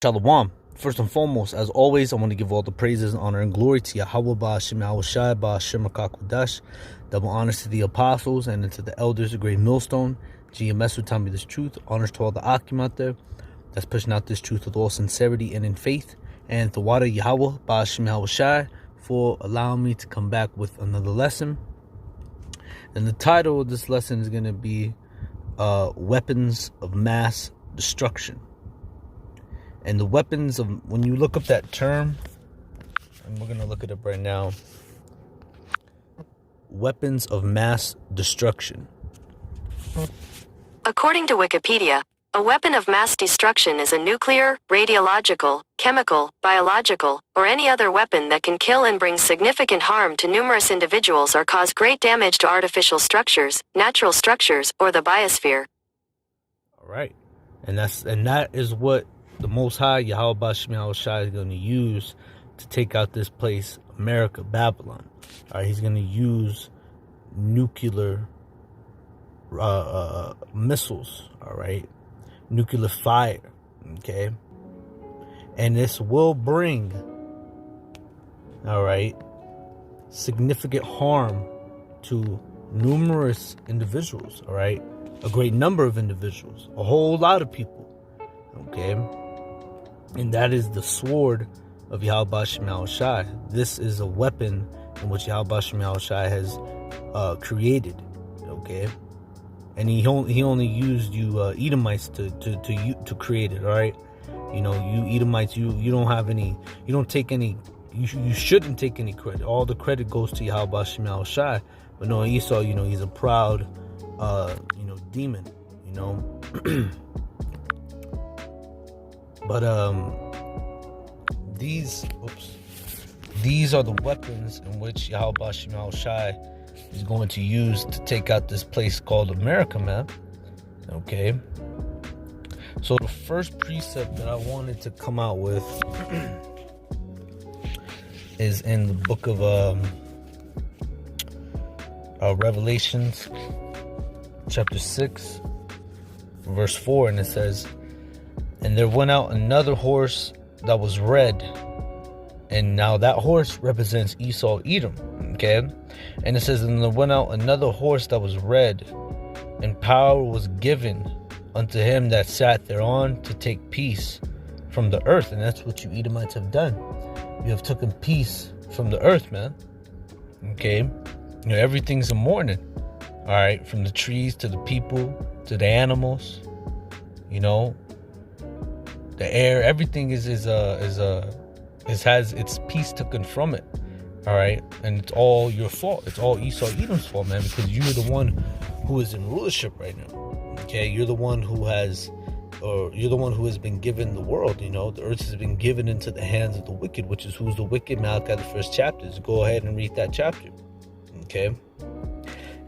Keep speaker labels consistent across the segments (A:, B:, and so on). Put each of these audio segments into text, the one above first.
A: Shalom. First and foremost, as always, I want to give all the praises, honor, and glory to YAHAWAH, YAHAWASHI, double honors to the apostles and to the elders of Great Millstone. GMS who tell me this truth. Honors to all the Akim out there that's pushing out this truth with all sincerity and in faith. And to Wada YAHAWAH, YAHAWASHI, for allowing me to come back with another lesson. And the title of this lesson is going to be Weapons of Mass Destruction. And the weapons of, when you look up that term, and we're going to look it up right now, weapons of mass destruction.
B: According to Wikipedia, a weapon of mass destruction is a nuclear, radiological, chemical, biological, or any other weapon that can kill and bring significant harm to numerous individuals or cause great damage to artificial structures, natural structures, or the biosphere.
A: All right. And that is what the Most High, YAHAWAH, is going to use to take out this place, America, Babylon. All right, he's going to use nuclear missiles, all right, nuclear fire, okay? And this will bring, all right, significant harm to numerous individuals, all right? A great number of individuals, a whole lot of people, okay? And that is the sword of YAHAWASHI. This is a weapon in which YAHAWASHI has created, okay? And he only used you Edomites to create it, all right? You know, you Edomites, you don't have any, you don't take any, you shouldn't take any credit. All the credit goes to YAHAWASHI. But no, Esau, you know, he's a proud, demon, you know. But these are the weapons in which YAHAWASHI is going to use to take out this place called America, man. Okay. So the first precept that I wanted to come out with is in the book of Revelations, chapter 6, verse 4, and it says, "And there went out another horse that was red." And now that horse represents Esau, Edom, okay? And it says, "And there went out another horse that was red, and power was given unto him that sat thereon to take peace from the earth." And that's what you Edomites have done. You have taken peace from the earth, man. Okay? You know, everything's a mourning. All right? From the trees to the people to the animals. You know? The air, everything has its peace taken from it. All right, and it's all your fault. It's all Esau, Edom's fault, man, because you're the one who is in rulership right now. Okay, you're the one who has been given the world. You know, the earth has been given into the hands of the wicked, which is who's the wicked. Malachi, the first chapter. So go ahead and read that chapter. Okay.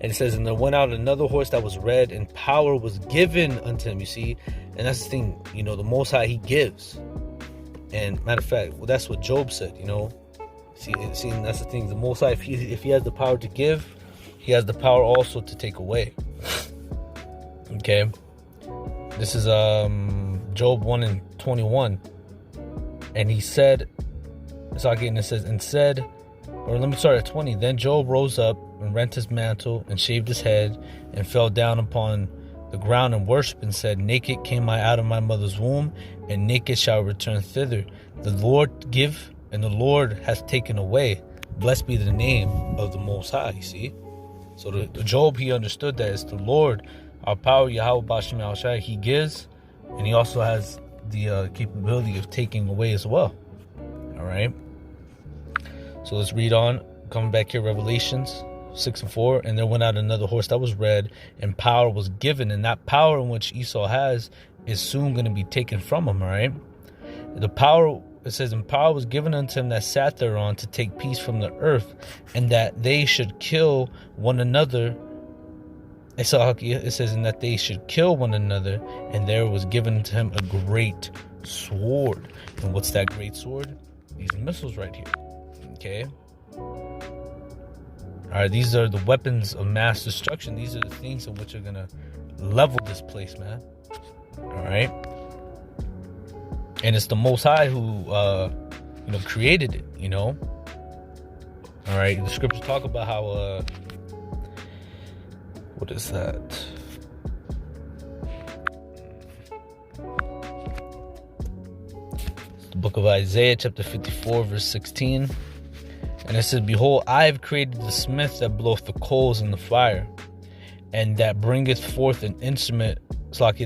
A: And it says, "And there went out another horse that was red, and power was given unto him." You see, and that's the thing, you know, the Most High, he gives. And matter of fact, well, that's what Job said, you know. See, and that's the thing. The Most High, if he has the power to give, he has the power also to take away. Okay, this is Job 1:21, and he said. So again, it says, "And said," or let me start at 20. "Then Job rose up and rent his mantle and shaved his head and fell down upon the ground and worshipped and said, Naked came I out of my mother's womb, and naked shall I return thither. The Lord give, and the Lord hath taken away. Blessed be the name of the Most High." You see? So the Job, he understood that it's the Lord, our power, YAHAWAH, he gives, and he also has the capability of taking away as well. All right? So let's read on. Coming back here, Revelations 6:4, "And there went out another horse that was red, and power was given." And that power in which Esau has is soon going to be taken from him, all right? The power, it says, "And power was given unto him that sat thereon to take peace from the earth, and that they should kill one another." It says, "And that they should kill one another, and there was given to him a great sword." And what's that great sword? These missiles right here, okay? All right, these are the weapons of mass destruction. These are the things in which are going to level this place, man. All right. And it's the Most High who created it, all right. The scriptures talk about how what is that? It's the book of Isaiah, chapter 54, verse 16. And it says, behold, I have created the smith that bloweth the coals in the fire, and that bringeth forth an instrument of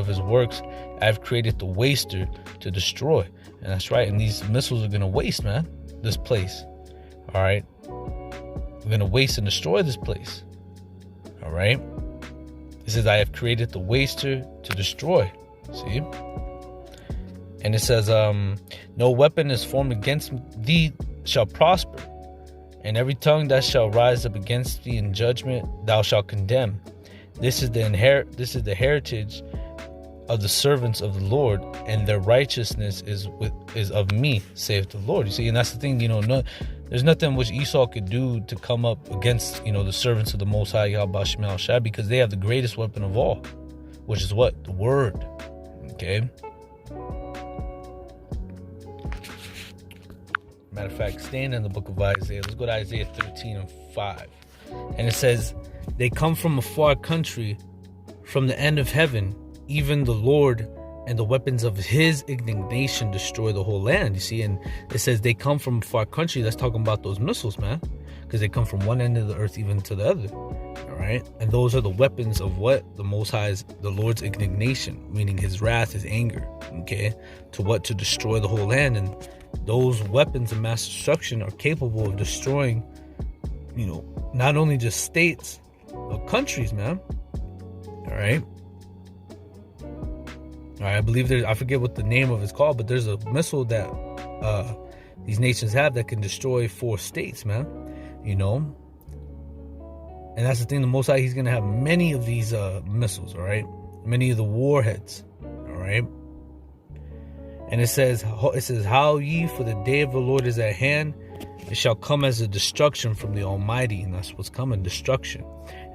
A: his works. I have created the waster to destroy. And that's right. And these missiles are going to waste, man, this place. All right. We're going to waste and destroy this place. All right. It says, I have created the waster to destroy. See? And it says, no weapon is formed against thee shall prosper, and every tongue that shall rise up against thee in judgment thou shalt condemn. This is the heritage of the servants of the Lord, and their righteousness is of me, saith the Lord. You see, and that's the thing, there's nothing which Esau could do to come up against, the servants of the Most High, YAHAWASHI, because they have the greatest weapon of all, which is what? The word. Okay? Matter of fact, staying in the book of Isaiah, let's go to Isaiah 13 and 5. And it says, they come from a far country, from the end of heaven, even the Lord, and the weapons of his indignation destroy the whole land. You see, and it says they come from a far country. That's talking about those missiles, man, because they come from one end of the earth even to the other. All right, and those are the weapons of what? The Most High's, the Lord's indignation, meaning his wrath, his anger. Okay, to what? To destroy the whole land. And those weapons of mass destruction are capable of destroying, not only just states, but countries, man. All right. I believe I forget what the name of it's called, but there's a missile that these nations have that can destroy 4 states, man. And that's the thing, the Most High, he's going to have many of these missiles, all right? Many of the warheads, all right? And it says, how ye, for the day of the Lord is at hand, it shall come as a destruction from the Almighty. And that's what's coming, destruction.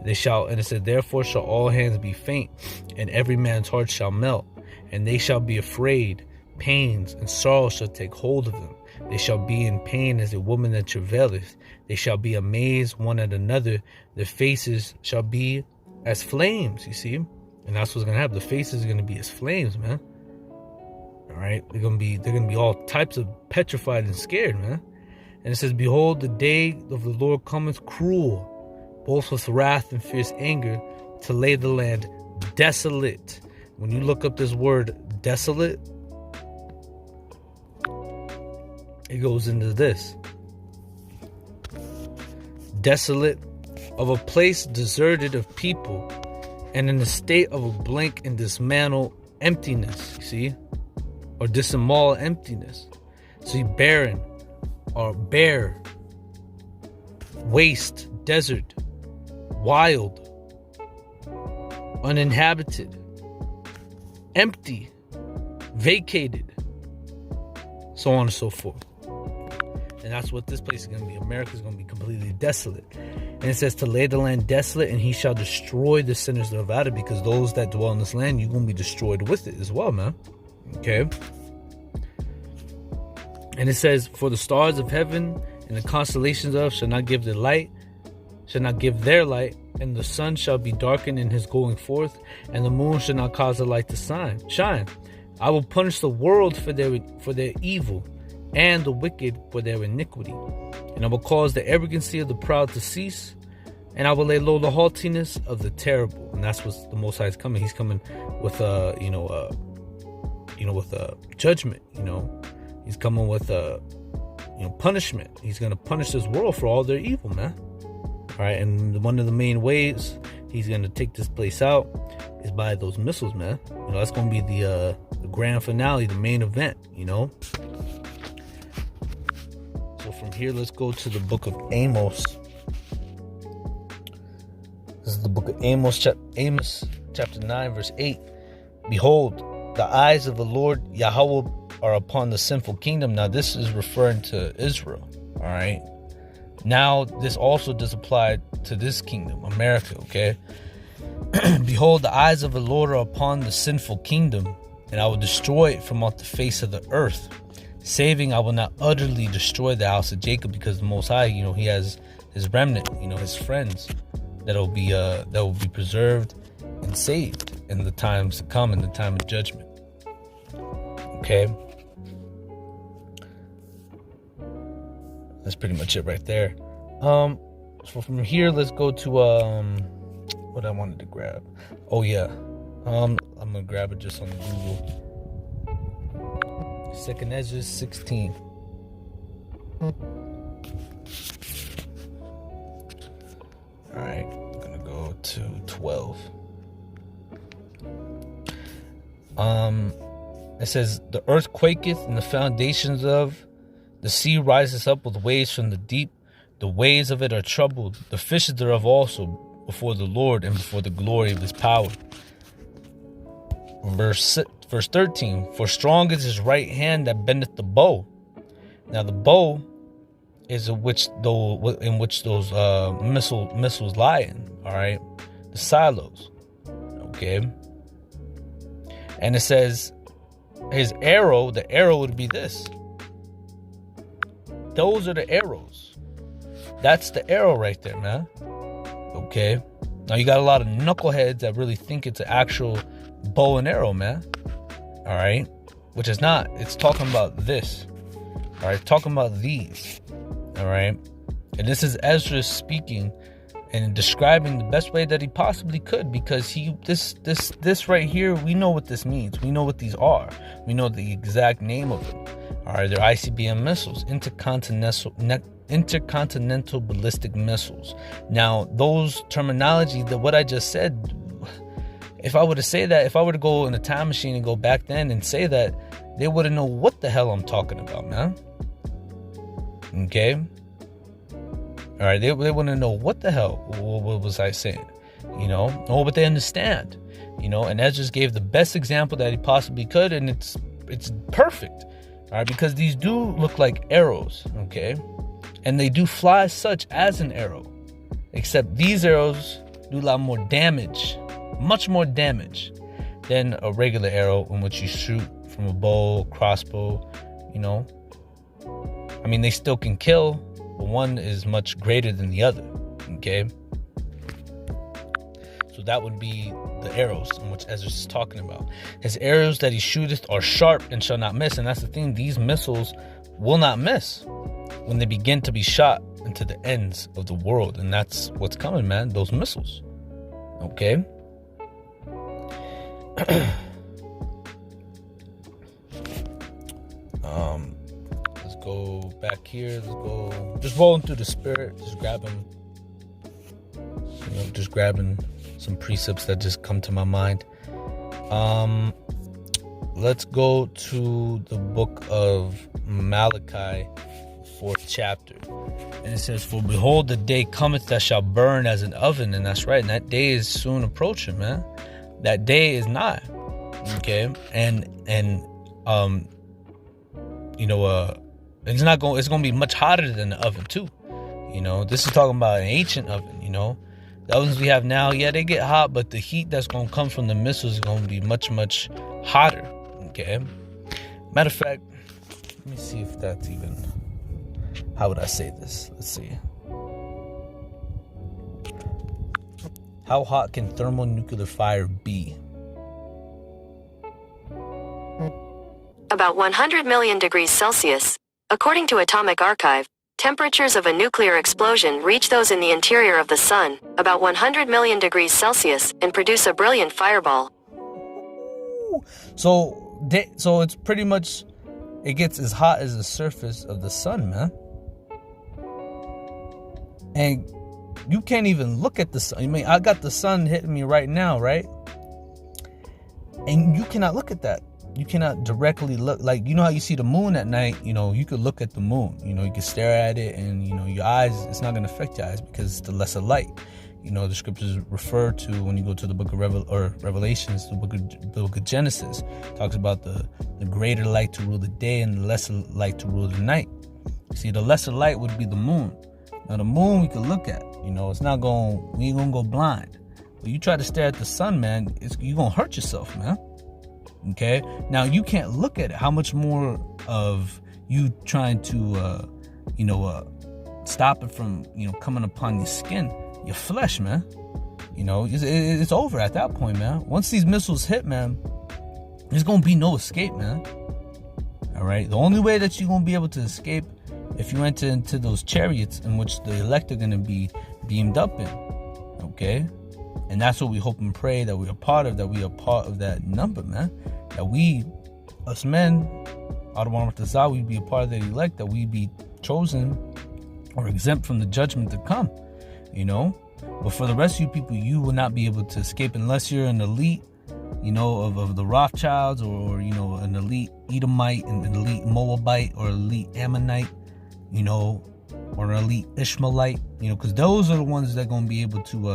A: And it said, therefore shall all hands be faint, and every man's heart shall melt. And they shall be afraid, pains and sorrow shall take hold of them. They shall be in pain as a woman that travaileth. They shall be amazed one at another. Their faces shall be as flames, you see? And that's what's going to happen. The faces are going to be as flames, man. All right? They're going to be all types of petrified and scared, man. And it says, behold, the day of the Lord cometh cruel, both with wrath and fierce anger, to lay the land desolate. When you look up this word desolate, it goes into this. Desolate, of a place deserted of people, and in a state of a blank and dismantled emptiness, you see? Or dismal emptiness. See, barren, or bare, waste, desert, wild, uninhabited, empty, vacated, so on and so forth. And that's what this place is going to be. America is going to be completely desolate. And it says to lay the land desolate, and he shall destroy the sinners thereof, because those that dwell in this land, you're going to be destroyed with it as well, man. Okay. And it says, for the stars of heaven and the constellations of shall not give their light, and the sun shall be darkened in his going forth, and the moon shall not cause the light to shine. I will punish the world for their evil, and the wicked for their iniquity. And I will cause the arrogancy of the proud to cease, and I will lay low the haughtiness of the terrible. And that's what the Most High is coming. He's coming with judgment. He's coming with punishment. He's going to punish this world for all their evil, man. All right, and one of the main ways he's going to take this place out is by those missiles, man. That's going to be the grand finale, the main event. So from here, let's go to the book of Amos. This is the book of Amos, chapter 9, verse 8. Behold, the eyes of the Lord Yahawah are upon the sinful kingdom. Now, this is referring to Israel. All right. Now, this also does apply to this kingdom, America, okay? Behold, the eyes of the Lord are upon the sinful kingdom and I will destroy it from off the face of the earth. Saving, I will not utterly destroy the house of Jacob, because the Most High, he has his remnant, his friends that will be preserved and saved in the times to come, in the time of judgment. Okay, that's pretty much it right there. So from here, let's go to what I wanted to grab. Oh yeah, I'm gonna grab it just on Google. 2nd Ezra 16. Alright, I'm gonna go to 12. It says, the earth quaketh, and the foundations of the sea rises up with waves from the deep. The waves of it are troubled, the fishes thereof also, before the Lord and before the glory of his power. Verse 13, for strong is his right hand that bendeth the bow. Now the bow is in which those missiles lie in. All right, the silos. Okay, and it says his arrow. The arrow would be this. Those are the arrows. That's the arrow right there, man. Okay, now you got a lot of knuckleheads that really think it's an actual bow and arrow, man. All right, which is not. It's talking about this. All right, talking about these. All right, and this is Ezra speaking and describing the best way that he possibly could, because this right here, we know what this means. We know what these are. We know the exact name of them. All right, they're ICBM missiles, intercontinental ballistic missiles. Now, those terminology, what I just said. If I were to go in a time machine and go back then and say that, they wouldn't know what the hell I'm talking about, man. Okay? All right, they wouldn't know what the hell, what was I saying? Oh, but they understand, and Ezra gave the best example that he possibly could, and it's perfect, all right, because these do look like arrows, okay? And they do fly such as an arrow, except these arrows do a lot more damage. Much more damage than a regular arrow in which you shoot from a bow, crossbow, I mean, they still can kill, but one is much greater than the other, okay? So that would be the arrows in which Ezra is talking about. His arrows that he shooteth are sharp and shall not miss, and that's the thing, these missiles will not miss when they begin to be shot into the ends of the world, and that's what's coming, man, those missiles, okay? Let's go back here. Let's go just rolling through the spirit, just grabbing some precepts that just come to my mind. Let's go to the book of Malachi, 4th chapter, and it says, for behold, the day cometh that shall burn as an oven. And that's right, and that day is soon approaching, man. That day is nigh. Okay, it's gonna be much hotter than the oven too. This is talking about an ancient oven. The ovens we have now, yeah, they get hot, but the heat that's gonna come from the missiles is gonna be much, much hotter. Okay, matter of fact, let me see if that's even, how would I say this? Let's see. How hot can thermonuclear fire be?
B: About 100 million degrees Celsius. According to Atomic Archive, temperatures of a nuclear explosion reach those in the interior of the sun, about 100 million degrees Celsius, and produce a brilliant fireball.
A: So it's pretty much, it gets as hot as the surface of the sun, man. And you can't even look at the sun. I mean, I got the sun hitting me right now, right? And you cannot look at that. You cannot directly look, like, how you see the moon at night, you could look at the moon, you can stare at it, and, your eyes, it's not going to affect your eyes because it's the lesser light. The scriptures refer to, when you go to the book of Revelations, the book of Genesis, talks about the greater light to rule the day and the lesser light to rule the night. See, the lesser light would be the moon. Now, the moon we can look at, it's not we ain't going to go blind. But you try to stare at the sun, man, you're going to hurt yourself, man. Okay, now you can't look at it. How much more of you trying to stop it from coming upon your skin, your flesh, man? It's over at that point, man. Once these missiles hit, man, there's gonna be no escape, man. All right, the only way that you're gonna be able to escape if you enter into those chariots in which the elect are gonna be beamed up in. Okay, and that's what we hope and pray that we are part of. That we are part of that number, man. That we, us men, we be a part of the elect. That we be chosen or exempt from the judgment to come. But for the rest of you people, you will not be able to escape unless you're an elite, of the Rothschilds, or an elite Edomite, an elite Moabite, or elite Ammonite, or an elite Ishmaelite, because those are the ones that are going to be able to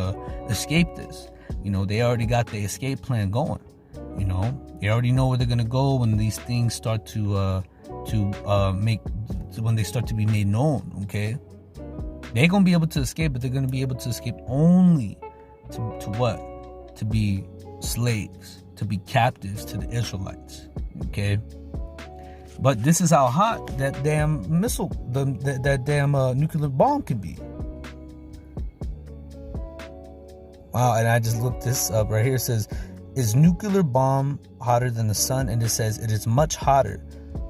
A: escape this. They already got the escape plan going. They already know where they're going to go when these things start when they start to be made known. Okay, they're going to be able to escape, but they're going to be able to escape only to what? To be slaves, to be captives to the Israelites. Okay, but this is how hot that damn missile, that damn nuclear bomb can be. Wow, and I just looked this up right here. It says, is nuclear bomb hotter than the sun? And it says it is much hotter.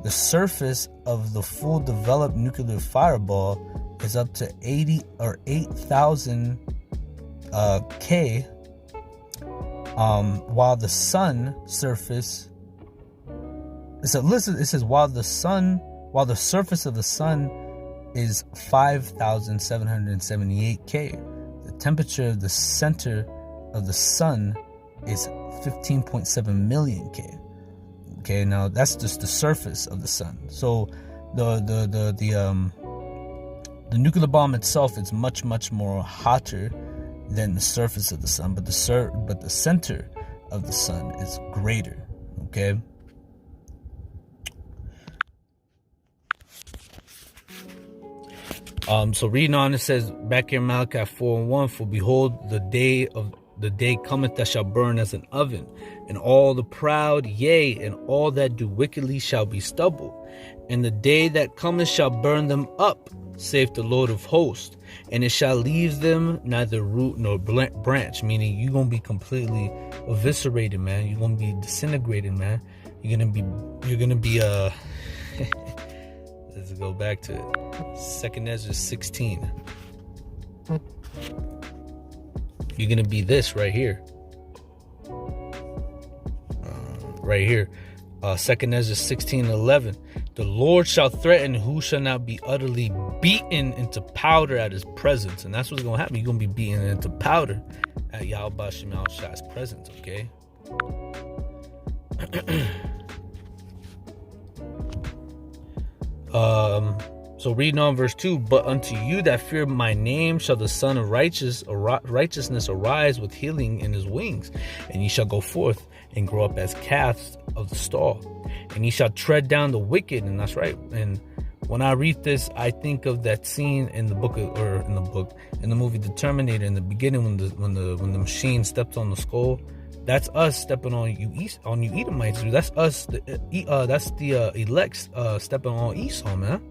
A: The surface of the full developed nuclear fireball is up to 8,000 K, while the sun surface, it says while the surface of the sun is 5,778 K, the temperature of the center of the sun is 15.7 million K. Okay, now that's just the surface of the sun. So the nuclear bomb itself is much more hotter than the surface of the sun, but the center of the sun is greater. Okay. So reading on, it says back here in Malachi 4:1, for behold, the day cometh that shall burn as an oven, and all the proud, yea, and all that do wickedly shall be stubble. And the day that cometh shall burn them up, saith the Lord of hosts, and it shall leave them neither root nor branch. Meaning you're gonna be completely eviscerated, man. You're gonna be disintegrated, man. You're gonna be let's go back to it. 2 Ezra 16. You're gonna be this right here. Right here. 2 Ezra 16:11. The Lord shall threaten who shall not be utterly beaten into powder at his presence. And that's what's gonna happen. You're gonna be beaten into powder at YAHAWASHI's presence, okay? So reading on verse 2, but unto you that fear my name shall the Son of Righteousness arise with healing in his wings, and ye shall go forth and grow up as calves of the stall, and ye shall tread down the wicked. And that's right. And when I read this, I think of that scene in the movie The Terminator, in the beginning when the machine stepped on the skull. That's us stepping on you Edomites, dude. That's us. That's the elects stepping on Esau, man.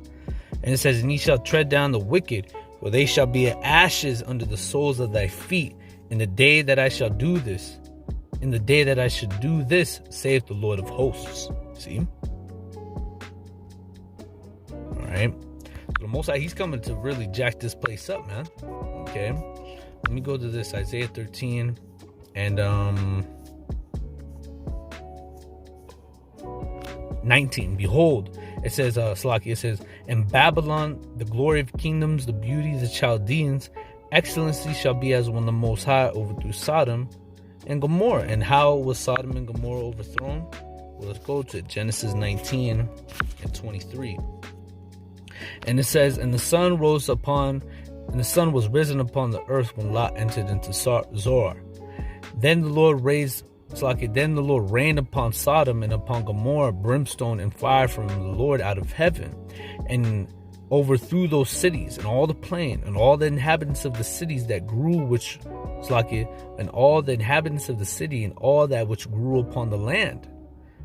A: And it says, and ye shall tread down the wicked, for they shall be ashes under the soles of thy feet. In the day that I shall do this, saith the Lord of hosts. See? All right. So the Most High, he's coming to really jack this place up, man. Okay. Let me go to this Isaiah 13 and 19. Behold, it says, it says, in Babylon, the glory of kingdoms, the beauty of the Chaldeans, excellency shall be as when the Most High overthrew Sodom and Gomorrah. And how was Sodom and Gomorrah overthrown? Well, let's go to Genesis 19 and 23. And it says, and the sun was risen upon the earth when Lot entered into Zoar. Then the Lord rained upon Sodom and upon Gomorrah brimstone and fire from the Lord out of heaven, and overthrew those cities and all the plain and all the inhabitants of the cities that grew, and all the inhabitants of the city and all that which grew upon the land.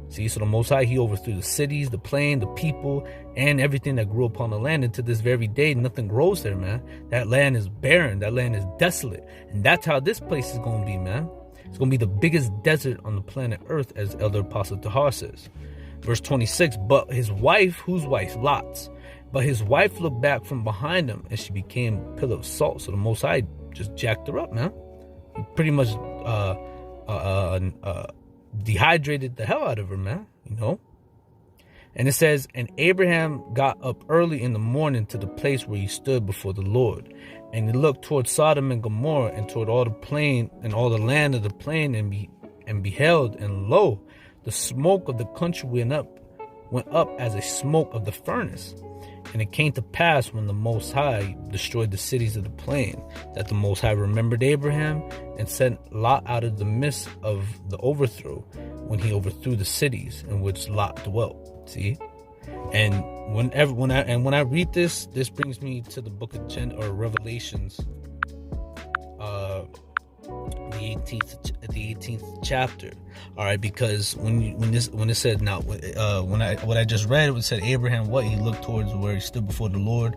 A: See, so the Most High, he overthrew the cities, the plain, the people, and everything that grew upon the land. And to this very day, nothing grows there, man. That land is barren. That land is desolate. And that's how this place is going to be, man. It's going to be the biggest desert on the planet Earth, as Elder Apostle Tahar says. Verse 26, but his wife, whose wife? Lot's. But his wife looked back from behind him, and she became a pillar of salt. So the Most High just jacked her up, man. He pretty much dehydrated the hell out of her, man, you know. And it says, and Abraham got up early in the morning to the place where he stood before the Lord, and he looked toward Sodom and Gomorrah, and toward all the plain and all the land of the plain, and beheld, and lo, the smoke of the country went up as a smoke of the furnace. And it came to pass, when the Most High destroyed the cities of the plain, that the Most High remembered Abraham and sent Lot out of the midst of the overthrow, when he overthrew the cities in which Lot dwelt. See, and when I read this brings me to the book of Revelations, the 18th chapter. All right, because when it said, now what I just read, it said Abraham, he looked towards where he stood before the Lord,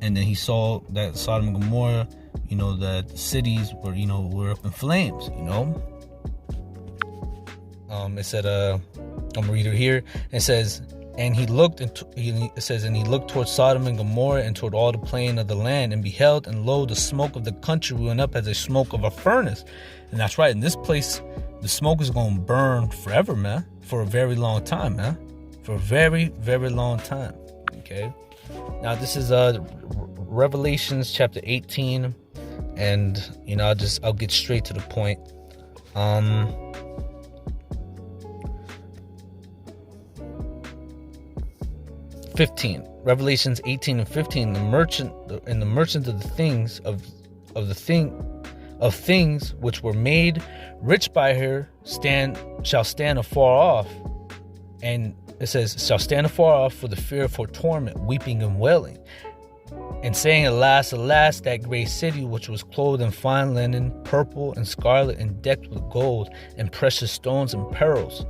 A: and then he saw that Sodom and Gomorrah, that the cities were up in flames. It said, I'm gonna read it here. It says, and he looked towards Sodom and Gomorrah, and toward all the plain of the land, and beheld, and lo, the smoke of the country went up as a smoke of a furnace. And that's right. In this place, the smoke is going to burn forever, man. For a very long time, man. For a very, very long time. Okay. Now this is Revelations chapter 18, and I'll get straight to the point. 15, Revelations 18 and 15. The merchant of the things of things which were made rich by her shall stand afar off, and it says shall stand afar off for the fear of her torment, weeping and wailing, and saying, alas, alas, that great city which was clothed in fine linen, purple and scarlet, and decked with gold and precious stones and pearls.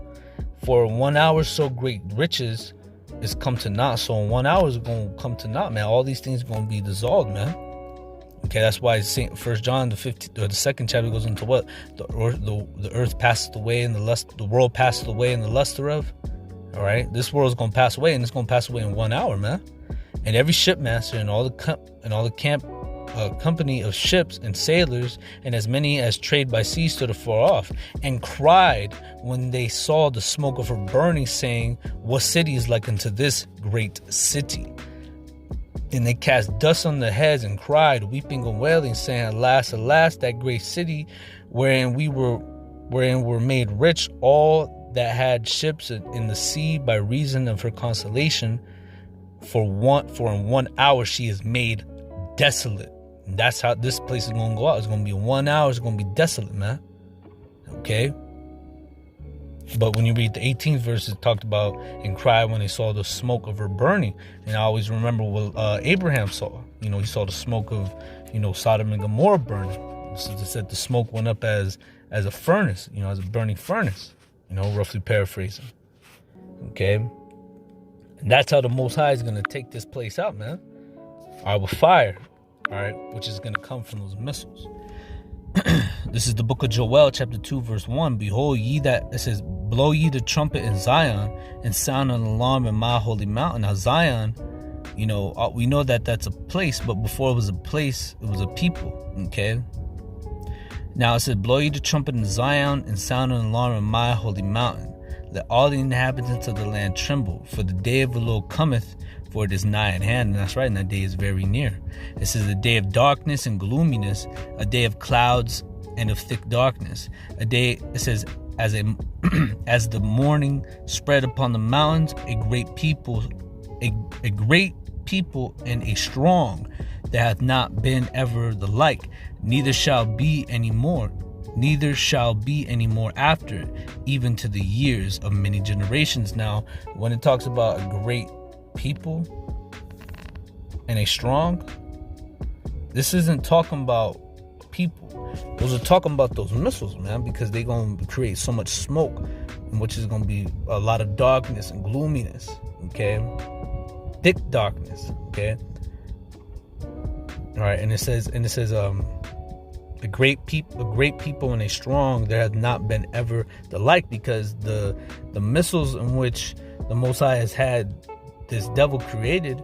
A: For in 1 hour so great riches is come to naught. So in 1 hour is going to come to naught, man. All these things are going to be dissolved, man. Okay, that's why First John the 2nd chapter goes into what the earth passeth away and the world passeth away and the lust thereof. All right, this world is going to pass away, and it's going to pass away in 1 hour, man. And every shipmaster and all the company of ships and sailors, and as many as trade by sea, stood afar off, and cried when they saw the smoke of her burning, saying, what city is like unto this great city? And they cast dust on their heads and cried, weeping and wailing, saying, alas, alas, that great city wherein were made rich all that had ships in the sea by reason of her consolation. For in 1 hour she is made desolate. And that's how this place is going to go out. It's going to be in 1 hour. It's going to be desolate, man. Okay? But when you read the 18th verse, it talked about and cried when they saw the smoke of her burning. And I always remember what Abraham saw. He saw the smoke of, Sodom and Gomorrah burning. So it said the smoke went up as a furnace, as a burning furnace, roughly paraphrasing. Okay? And that's how the Most High is going to take this place out, man. All right, with fire. All right, which is going to come from those missiles. This is the book of Joel, chapter 2, verse 1. Behold, it says, blow ye the trumpet in Zion, and sound an alarm in my holy mountain. Now, Zion, we know that that's a place, but before it was a place, it was a people. Okay. Now it says, blow ye the trumpet in Zion, and sound an alarm in my holy mountain. Let all the inhabitants of the land tremble, for the day of the Lord cometh, for it is nigh at hand. And that's right, and that day is very near. It says, a day of darkness and gloominess, a day of clouds and of thick darkness. A day, it says, as the morning spread upon the mountains, a great people and a strong, that hath not been ever the like, neither shall be any more after it, even to the years of many generations. Now, when it talks about a great people and a strong, this isn't talking about people. Those are talking about those missiles, man, because they're going to create so much smoke, which is going to be a lot of darkness and gloominess, okay? Thick darkness, okay? All right, and it says, the great people when they strong, there has not been ever the like, because the missiles in which the Most High has had this devil created,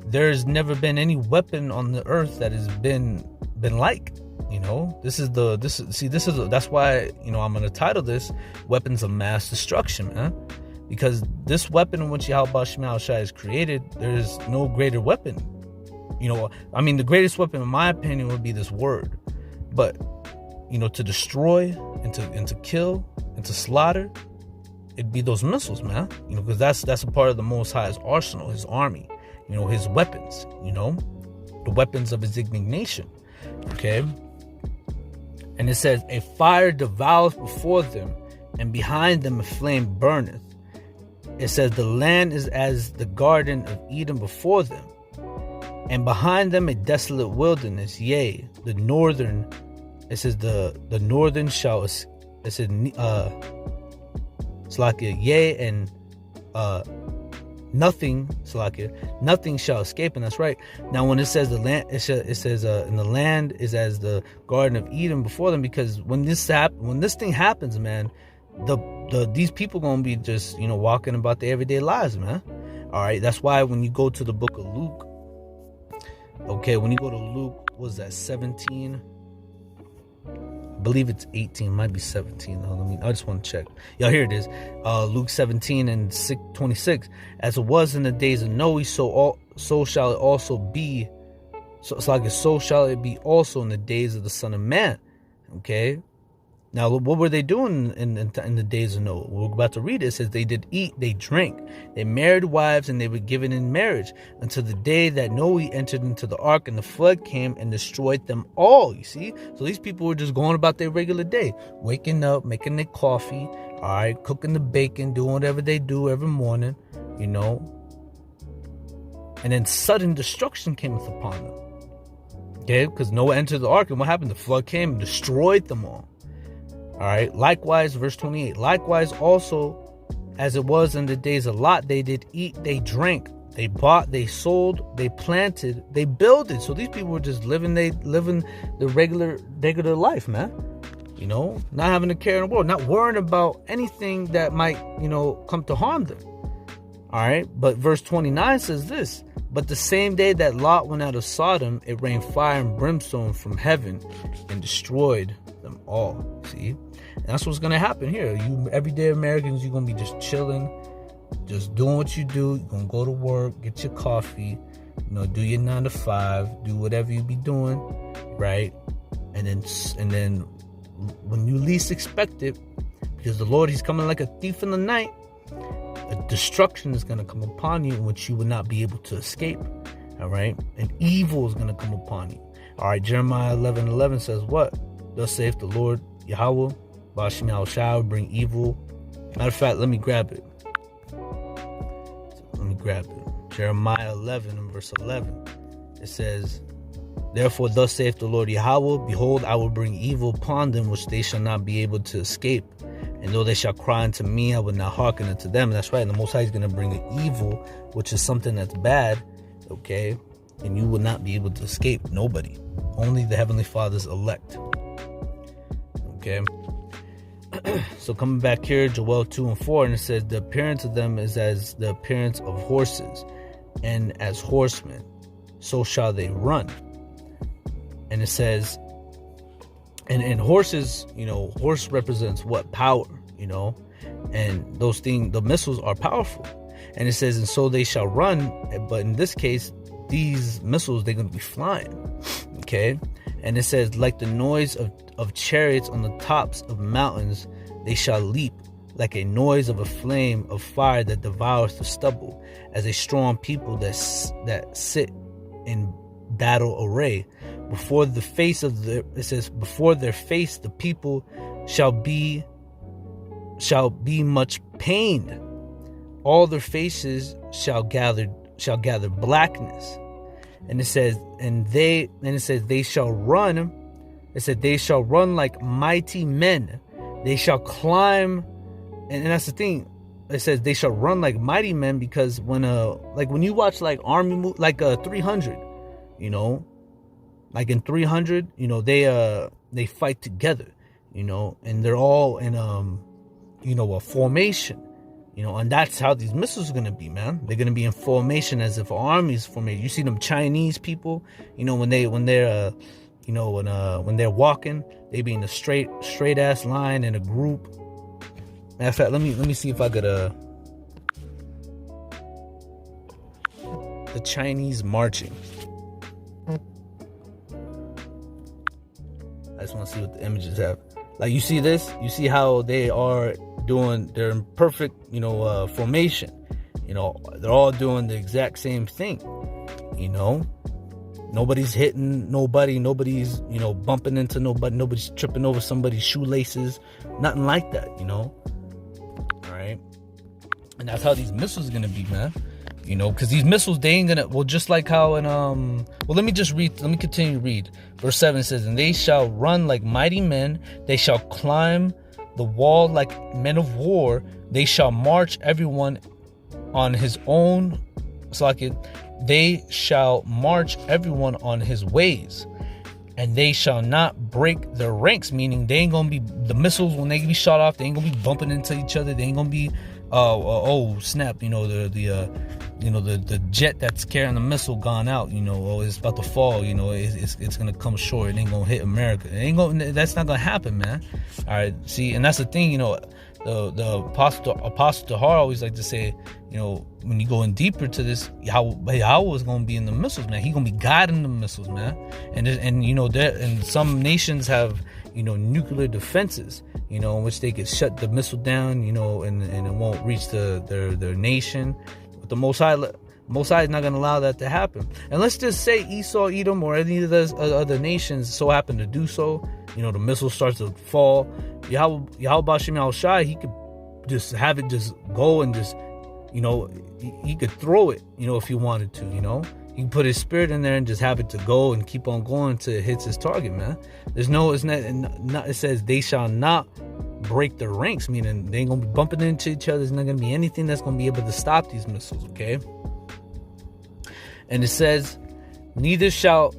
A: there's never been any weapon on the earth that has been like, you know. That's why, you know, I'm gonna title this "Weapons of Mass Destruction," man, because this weapon in which YAHAWASHI has created, there's no greater weapon. You know, I mean, the greatest weapon, in my opinion, would be this word. But, you know, to destroy and to kill and to slaughter, it'd be those missiles, man. You know, because that's a part of the Most High's arsenal, his army, you know, his weapons, you know, the weapons of his indignation. Okay. And it says, a fire devours before them, and behind them a flame burneth. It says, the land is as the garden of Eden before them, and behind them a desolate wilderness. Yea, the northern, it says the northern shall, it says, Salakia, yea, and nothing, Salakia, nothing shall escape. And that's right. Now, when it says the land, it says and the land is as the garden of Eden before them, because when this thing happens, man, these people gonna be just, you know, walking about their everyday lives, man. All right, that's why when you go to the book of Luke, okay, when you go to Luke, what was that, 17? I believe it's 18, might be 17 though. I just want to check. Y'all, here it is. Luke 17 and 26. As it was in the days of Noah, so shall it also be. So it's like, so shall it be also in the days of the Son of Man. Okay. Now, what were they doing in the days of Noah? We're about to read it. It says they did eat, they drank, they married wives, and they were given in marriage until the day that Noah entered into the ark, and the flood came and destroyed them all. You see? So these people were just going about their regular day, waking up, making their coffee, all right, cooking the bacon, doing whatever they do every morning, you know. And then sudden destruction came upon them. Okay? Because Noah entered the ark, and what happened? The flood came and destroyed them all. All right. Likewise, verse 28. Likewise, also, as it was in the days of Lot, they did eat, they drank, they bought, they sold, they planted, they builded. So these people were just living the regular life, man. You know, not having a care in the world, not worrying about anything that might, you know, come to harm them. All right. But verse 29 says this: but the same day that Lot went out of Sodom, it rained fire and brimstone from heaven and destroyed them all. See? And that's what's gonna happen here. You everyday Americans, you're gonna be just chilling, just doing what you do. You're gonna go to work, get your coffee, you know, do your 9 to 5, do whatever you be doing, right? And then when you least expect it, because the Lord, he's coming like a thief in the night, a destruction is gonna come upon you in which you will not be able to escape. All right, and evil is gonna come upon you. All right, Jeremiah 11:11 says what? Thus saith the Lord Yahweh, shall bring evil. Matter of fact, let me grab it. Jeremiah 11 and verse 11. It says, therefore, thus saith the Lord Yahweh, behold, I will bring evil upon them, which they shall not be able to escape. And though they shall cry unto me, I will not hearken unto them. And that's right. And the Most High is going to bring an evil, which is something that's bad. Okay. And you will not be able to escape. Nobody. Only the Heavenly Father's elect. Okay. So coming back here, Joel 2 and 4, and it says, the appearance of them is as the appearance of horses, and as horsemen, so shall they run. And it says, and horses, you know, horse represents what? Power, you know, and those things, the missiles are powerful. And it says, and so they shall run, but in this case, these missiles, they're going to be flying. Okay. And it says, like the noise of chariots on the tops of mountains, they shall leap, like a noise of a flame of fire that devours the stubble, as a strong people that sit in battle array. Before the face of it says, before their face the people shall be much pained. All their faces shall gather blackness. And it says, they shall run It said, they shall run like mighty men. They shall climb. And that's the thing. It says they shall run like mighty men, because when you watch like army like 300, like in 300, they fight together, and they're all in a formation, and that's how these missiles are gonna be, man. They're gonna be in formation, as if an army's formation. You see them Chinese people, when they're walking, they be in a straight ass line in a group. Matter of fact, let me see if I could the Chinese marching. I just want to see what the images have. Like, you see this? You see how they are doing? They're in perfect, formation. They're all doing the exact same thing. Nobody's hitting nobody. Nobody's, bumping into nobody. Nobody's tripping over somebody's shoelaces. Nothing like that, Alright? And that's how these missiles are going to be, man. Because these missiles, they ain't gonna, just like how in let me continue to read. Verse 7 says, and they shall run like mighty men, they shall climb the wall like men of war, they shall march everyone on his own, they shall march everyone on his ways, and they shall not break their ranks, meaning they ain't gonna be, the missiles, when they be shot off, they ain't gonna be bumping into each other, they ain't gonna be oh snap, the jet that's carrying the missile gone out, it's about to fall, it's gonna come short, it ain't gonna hit America, that's not gonna happen, man. All right, see, and that's the thing, the apostle Tahar always like to say, when you go in deeper to this, Yahawah is gonna be in the missiles, man. He gonna be guiding the missiles, man. And some nations have nuclear defenses, in which they could shut the missile down, and it won't reach their nation. But the Most High is not going to allow that to happen. And let's just say Esau, Edom, or any of those other nations so happen to do so. The missile starts to fall. YAHAWASHI, he could just have it just go and just, he could throw it, if he wanted to, He can put his spirit in there and just have it to go and keep on going until it hits his target, man. It says they shall not break their ranks, meaning they ain't gonna be bumping into each other. There's not gonna be anything that's gonna be able to stop these missiles, okay? And it says, neither shall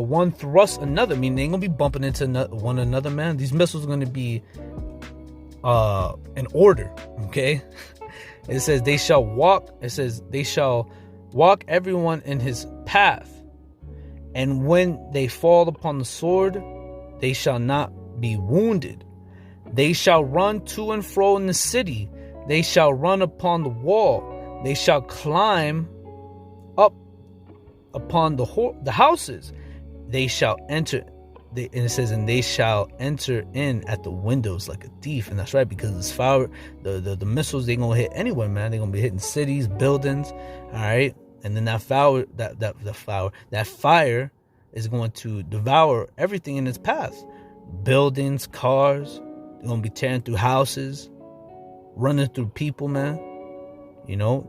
A: one thrust another, meaning they ain't gonna be bumping into one another, man. These missiles are gonna be in order, okay? It says they shall walk everyone in his path, and when they fall upon the sword, they shall not be wounded. They shall run to and fro in the city. They shall run upon the wall. They shall climb up upon the houses. They shall enter. And it says, and they shall enter in at the windows like a thief. And that's right, because this fire, the missiles, they gonna hit anywhere, man. They're gonna be hitting cities, buildings. All right. And then that fire is going to devour everything in its path. Buildings, cars, they're going to be tearing through houses, running through people, man.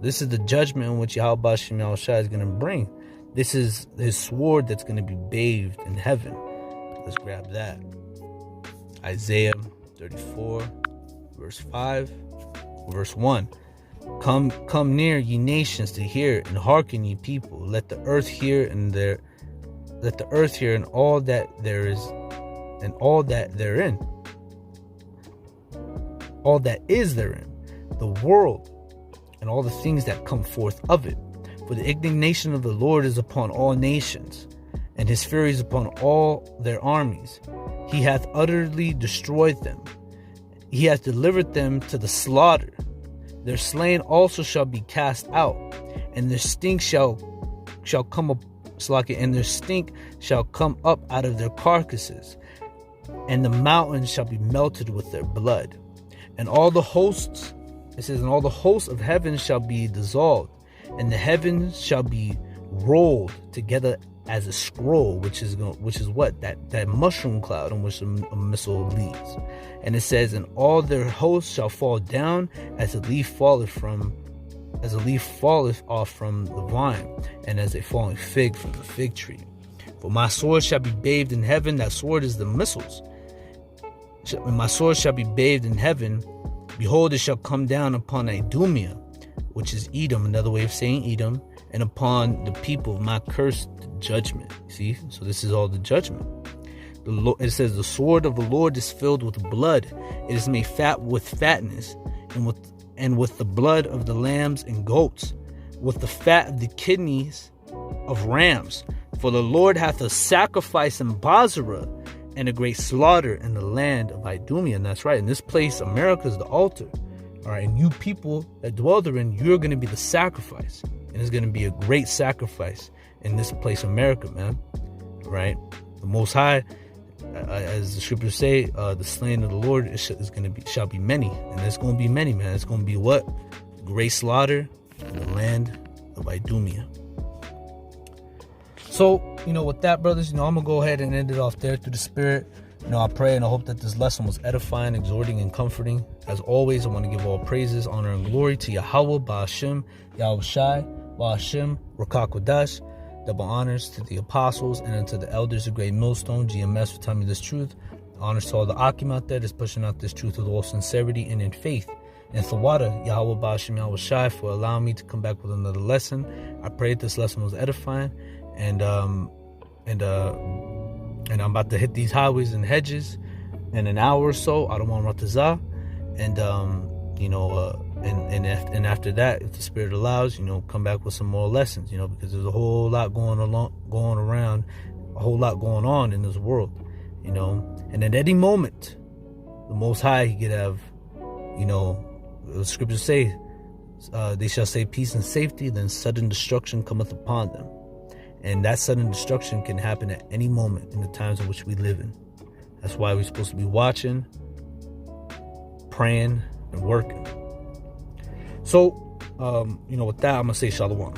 A: This is the judgment in which YAHAWASHI is going to bring. This is his sword that's going to be bathed in heaven. Let's grab that. Isaiah 34, verse 5, verse 1. Come near, ye nations, to hear, and hearken, ye people. Let the earth hear, and all that there is, and all that therein, all that is therein, the world, and all the things that come forth of it. For the indignation of the Lord is upon all nations, and his fury is upon all their armies. He hath utterly destroyed them. He hath delivered them to the slaughter. Their slain also shall be cast out, and their stink shall come up, and their stink shall come up out of their carcasses, and the mountains shall be melted with their blood. And all the hosts, it says, and all the hosts of heaven shall be dissolved, and the heavens shall be rolled together as a scroll, which is what that mushroom cloud in which a missile leaves. And it says, and all their hosts shall fall down as a leaf falleth off from the vine, and as a falling fig from the fig tree. For my sword shall be bathed in heaven. That sword is the missiles. When my sword shall be bathed in heaven, behold, it shall come down upon Idumea, which is Edom, another way of saying Edom, and upon the people of my cursed judgment. See, so this is all the judgment. It says the sword of the Lord is filled with blood. It is made fat with fatness, and with the blood of the lambs and goats, with the fat of the kidneys of rams. For the Lord hath a sacrifice in Basra, and a great slaughter in the land of Idumea. And that's right. In this place, America is the altar. All right. And you people that dwell therein, you're going to be the sacrifice. And it's going to be a great sacrifice in this place, America, man. Right. The Most High, as the scriptures say, the slain of the Lord shall be many. And it's going to be many, man. It's going to be what? Great slaughter in the land of Idumea. So, with that, brothers, I'm going to go ahead and end it off there through the Spirit. I pray and I hope that this lesson was edifying, exhorting, and comforting. As always, I want to give all praises, honor, and glory to Yahawah, Ba'ashim, YAHAWASHI, Ba'ashim, Rakakwadash. Double honors to the apostles and unto the elders of Great Millstone, GMS, for telling me this truth. Honors to all the Akim out there that's pushing out this truth with all sincerity and in faith. And Thawada, Yahawah, Ba'ashim, YAHAWASHI, for allowing me to come back with another lesson. I pray this lesson was edifying. And I'm about to hit these highways and hedges in an hour or so. I don't want Ratazah. And and after that, if the Spirit allows, come back with some more lessons, because there's a whole lot going around, a whole lot going on in this world, and at any moment, the Most High, he could have, the scriptures say, they shall say peace and safety, then sudden destruction cometh upon them. And that sudden destruction can happen at any moment in the times in which we live in. That's why we're supposed to be watching, praying, and working. So, with that, I'm going to say shalom.